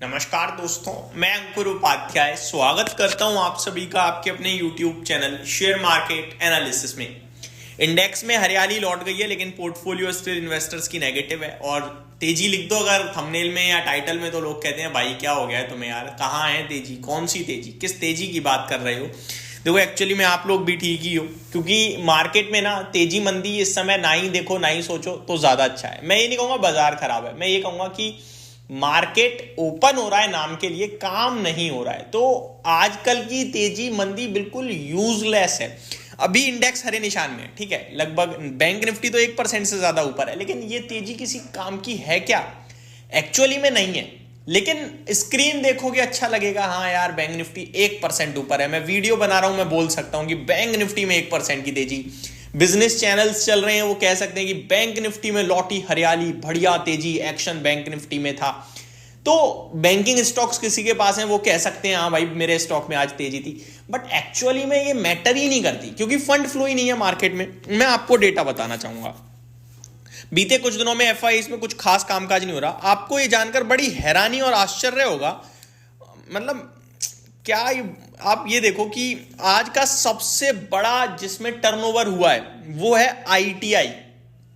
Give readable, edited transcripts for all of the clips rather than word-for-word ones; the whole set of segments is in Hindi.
नमस्कार दोस्तों, मैं अंकुर उपाध्याय स्वागत करता हूं आप सभी का आपके अपने YouTube channel share market analysis में। इंडेक्स में हरियाली लौट गई है, लेकिन पोर्टफोलियो स्टिल इन्वेस्टर्स की नेगेटिव है। और तेजी लिख दो अगर थंबनेल में या टाइटल में, तो लोग कहते हैं भाई क्या हो गया है तुम्हें यार, कहाँ है तेजी, कौन सी तेजी, किस तेजी की बात कर रहे हो। देखो एक्चुअली में आप लोग भी ठीक ही हो, क्योंकि मार्केट में ना तेजी मंदी इस समय ना ही देखो ना ही सोचो तो ज्यादा अच्छा है। मैं ये नहीं कहूंगा बाजार खराब है, मैं ये कहूंगा कि मार्केट ओपन हो रहा है नाम के लिए, काम नहीं हो रहा है। तो आजकल की तेजी मंदी बिल्कुल यूजलेस है। अभी इंडेक्स हरे निशान में, ठीक है, लगभग बैंक निफ्टी तो 1% से ज्यादा ऊपर है, लेकिन ये तेजी किसी काम की है क्या? एक्चुअली में नहीं है। लेकिन स्क्रीन देखोगे अच्छा लगेगा, हाँ यार बैंक निफ्टी 1% ऊपर है। मैं वीडियो बना रहा हूं, मैं बोल सकता हूं कि बैंक निफ्टी में 1% की तेजी। बिजनेस चैनल्स चल रहे हैं, वो कह सकते हैं कि बैंक निफ्टी में लौटी हरियाली, बढ़िया तेजी, एक्शन बैंक निफ्टी में था। तो बैंकिंग स्टॉक्स किसी के पास हैं, वो कह सकते हैं हाँ भाई मेरे स्टॉक में आज तेजी थी। बट एक्चुअली में ये मैटर ही नहीं करती, क्योंकि फंड फ्लो ही नहीं है मार्केट में। मैं आपको डेटा बताना चाहूंगा। बीते कुछ दिनों में एफआईआई में कुछ खास कामकाज नहीं हो रहा। आपको ये जानकर बड़ी हैरानी और आश्चर्य होगा, मतलब क्या आप ये देखो कि आज का सबसे बड़ा जिसमें टर्नओवर हुआ है वो है आईटीआई,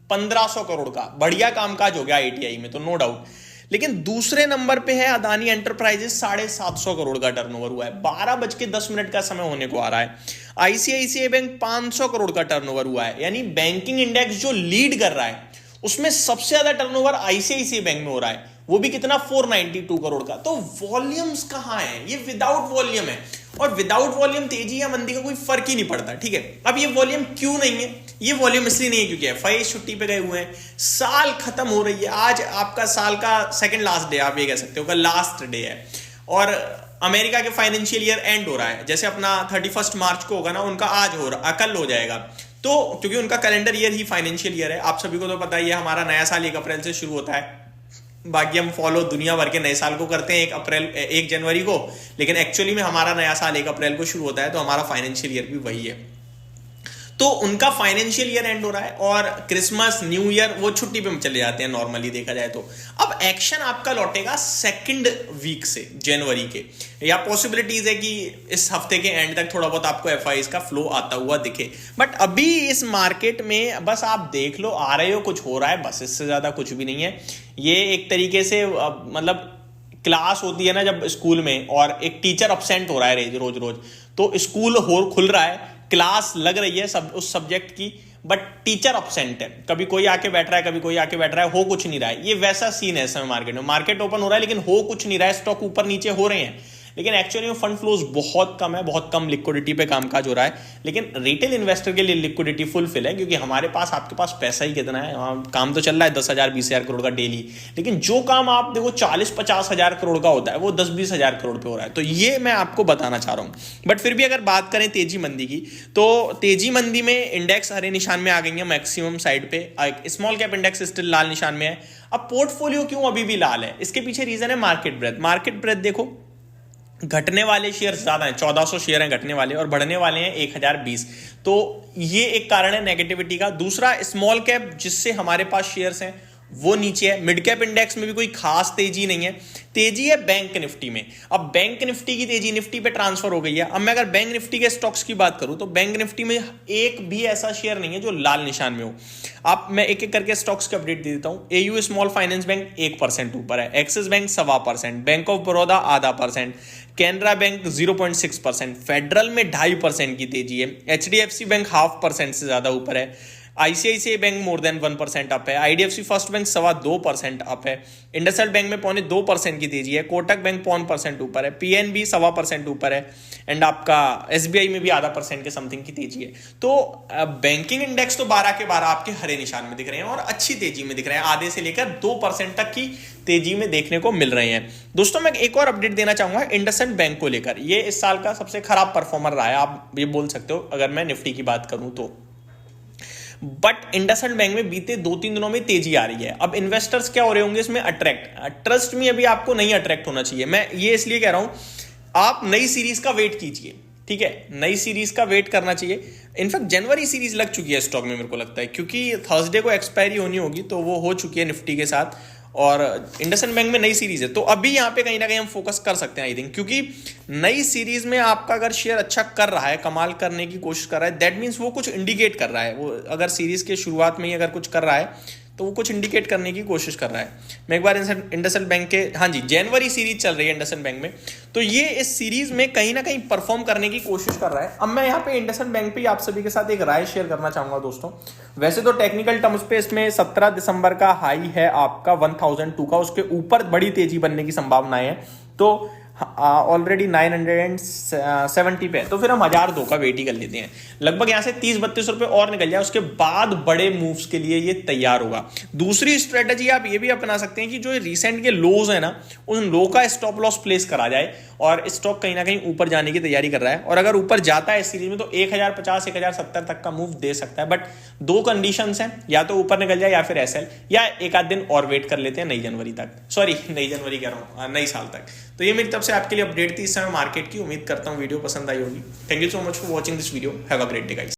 1500 करोड़ का। बढ़िया कामकाज हो गया आईटीआई में, तो नो डाउट। लेकिन दूसरे नंबर पे है अदानी एंटरप्राइजेस, 750 करोड़ का टर्नओवर हुआ है। 12:10 का समय होने को आ रहा है। आईसीआईसीआई बैंक 500 करोड़ का टर्नओवर हुआ है। यानी बैंकिंग इंडेक्स जो लीड कर रहा है उसमें सबसे ज्यादा टर्नओवर आईसीआईसीआई बैंक में हो रहा है, वो भी कितना, 492 करोड़ का। तो वॉल्यूम्स कहां है? ये विदाउट वॉल्यूम है, और विदाउट वॉल्यूम तेजी या मंदी का कोई फर्क ही नहीं पड़ता, ठीक है। अब ये वॉल्यूम क्यों नहीं है? ये वॉल्यूम इसलिए नहीं है क्योंकि एफआईआई छुट्टी पे गए हुए हैं, साल खत्म हो रही है। आज आपका साल का सेकंड लास्ट डे, आप ये कह सकते हो का लास्ट डे है, और अमेरिका के फाइनेंशियल ईयर एंड हो रहा है। जैसे अपना 31 मार्च को होगा ना, उनका आज हो रहा, कल हो जाएगा। तो क्योंकि उनका कैलेंडर ईयर ही फाइनेंशियल ईयर है, आप सभी को तो पता ही है। हमारा नया साल 1 अप्रैल से शुरू होता है। बाकी हम फॉलो दुनिया भर के नए साल को करते हैं 1 जनवरी को, लेकिन एक्चुअली में हमारा नया साल 1 अप्रैल को शुरू होता है, तो हमारा फाइनेंशियल ईयर भी वही है। तो उनका फाइनेंशियल ईयर एंड हो रहा है, और क्रिसमस न्यू ईयर वो छुट्टी पे चले जाते हैं नॉर्मली देखा जाए तो। अब एक्शन आपका लौटेगा सेकंड वीक से जनवरी के, या पॉसिबिलिटीज है कि इस हफ्ते के एंड तक थोड़ा बहुत आपको एफआईआई का फ्लो आता हुआ दिखे। बट अभी इस मार्केट में बस आप देख लो, आ रहे हो, कुछ हो रहा है, बस इससे ज्यादा कुछ भी नहीं है। ये एक तरीके से मतलब क्लास होती है ना जब स्कूल में, और एक टीचर अपसेंट हो रहा है रोज रोज, तो स्कूल खुल रहा है, क्लास लग रही है सब उस सब्जेक्ट की, बट टीचर अपसेंट है। कभी कोई आके बैठ रहा है, कभी कोई आके बैठ रहा है, हो कुछ नहीं रहा है। ये वैसा सीन है इस समय मार्केट में। मार्केट ओपन हो रहा है लेकिन हो कुछ नहीं रहा है, स्टॉक ऊपर नीचे हो रहे हैं, लेकिन एक्चुअली में फंड फ्लोज बहुत कम है, बहुत कम लिक्विडिटी पे कामकाज हो रहा है। लेकिन रिटेल इन्वेस्टर के लिए लिक्विडिटी फुलफिल है, क्योंकि हमारे पास, आपके पास पैसा ही कितना है। काम तो चल रहा है 10,000 20,000 करोड़ का डेली, लेकिन जो काम आप देखो 40-50 हजार करोड़ का होता है, वो 10-20 हजार करोड़ पे हो रहा है। तो ये मैं आपको बताना चाह रहा हूँ। बट फिर भी अगर बात करें तेजी मंदी की, तो तेजी मंदी में इंडेक्स हरे निशान में आ गई है मैक्सिमम साइड पे। स्मॉल कैप इंडेक्स स्टिल लाल निशान में है। अब पोर्टफोलियो क्यों अभी भी लाल है? इसके पीछे रीजन है मार्केट ब्रेथ। मार्केट ब्रेथ देखो, घटने वाले शेयर ज्यादा हैं, 1400 शेयर हैं घटने वाले, और बढ़ने वाले हैं 1020। तो ये एक कारण है नेगेटिविटी का। दूसरा, स्मॉल कैप जिससे हमारे पास शेयर्स हैं वो नीचे है। मिड कैप इंडेक्स में भी कोई खास तेजी नहीं है, तेजी है बैंक निफ्टी में। अब बैंक निफ्टी की तेजी निफ्टी पे ट्रांसफर हो गई है। अब मैं अगर बैंक निफ्टी के स्टॉक्स की बात करूं, तो बैंक निफ्टी में एक भी ऐसा शेयर नहीं है जो लाल निशान में हो। अब मैं एक एक करके स्टॉक्स की अपडेट दे देता हूं। एयू स्मॉल फाइनेंस बैंक 1% ऊपर है, axis bank 1.25%, bank of Baroda 0.5%, Canara bank 0.6%, federal में 2.5% की तेजी है, एचडीएफसी बैंक 0.5% से ज्यादा ऊपर है, ICICI bank more than 1% up है, आईडीएफसी फर्स्ट बैंक 2.25% अप है, इंडसइंड बैंक में 0.25% की तेजी है, कोटक बैंक 0.5% ऊपर है, पीएनबी 1.25% ऊपर है, एंड आपका एसबीआई में भी 0.5% के समथिंग की तेजी है। तो बैंकिंग इंडेक्स तो 12 के 12 आपके हरे निशान में दिख रहे हैं, और अच्छी तेजी में दिख रहे हैं, आधे से लेकर 2% तक की तेजी में देखने को मिल रहे हैं। दोस्तों मैं एक और अपडेट देना चाहूंगा इंडसइंड बैंक को लेकर। ये इस साल का सबसे खराब परफॉर्मर रहा है, आप ये बोल सकते हो, अगर मैं निफ्टी की बात करूं तो। बट इंडसइंड बैंक में बीते 2-3 दिनों में तेजी आ रही है। अब इन्वेस्टर्स क्या हो रहे होंगे इसमें, अट्रैक्ट। ट्रस्ट में अभी आपको नहीं अट्रैक्ट होना चाहिए। मैं ये इसलिए कह रहा हूं, आप नई सीरीज का वेट कीजिए, ठीक है, नई सीरीज का वेट करना चाहिए। इनफैक्ट जनवरी सीरीज लग चुकी है स्टॉक में मेरे को लगता है, क्योंकि थर्सडे को एक्सपायरी होनी होगी, तो वो हो चुकी है निफ्टी के साथ। और इंडसइंड बैंक में नई सीरीज है, तो अभी यहाँ पे कहीं ना कहीं हम फोकस कर सकते हैं आई थिंक, क्योंकि नई सीरीज में आपका अगर शेयर अच्छा कर रहा है, कमाल करने की कोशिश कर रहा है, दैट मीन्स वो कुछ इंडिकेट कर रहा है। वो अगर सीरीज के शुरुआत में ही अगर कुछ कर रहा है तो वो कुछ इंडिकेट करने की कोशिश कर रहा है। मैं एक बार इंडसइंड बैंक के, हाँ जी, जनवरी सीरीज चल रही है इंडसइंड बैंक में, तो ये इस सीरीज में कहीं ना कहीं परफॉर्म करने की कोशिश कर रहा है। अब मैं यहाँ पे इंडसइंड बैंक पे आप सभी के साथ एक राय शेयर करना चाहूंगा दोस्तों। वैसे तो टेक्निकल टर्म्स पे इसमें 17 दिसंबर का हाई है आपका 1002 का, उसके ऊपर बड़ी तेजी बनने की संभावनाएं है, तो ऑलरेडी 970 पे, तो फिर हम 1002 का वेट ही कर लेते हैं। लगभग यहां से 30-32 रुपए और निकल जाए, उसके बाद बड़े मूव्स के लिए ये तैयार होगा। दूसरी स्ट्रेटजी आप ये भी अपना सकते हैं कि जो रिसेंट के लोज है ना, उन लो का स्टॉप लॉस प्लेस करा जाए, और स्टॉक कहीं ना कहीं ऊपर जाने की तैयारी कर रहा है, और अगर ऊपर जाता है इस सीरीज में तो 1050 1070 तक का मूव दे सकता है। बट दो कंडीशंस हैं, या तो ऊपर निकल जाए या फिर एसएल, या एक आध दिन और वेट कर लेते हैं नई जनवरी तक, सॉरी नई जनवरी कह रहा हूं, नई साल तक। तो ये मेरी तरफ से आपके लिए अपडेट थी इस समय मार्केट की। उम्मीद करता हूं वीडियो पसंद आई होगी। Thank you so much for watching this video. Have a great day guys.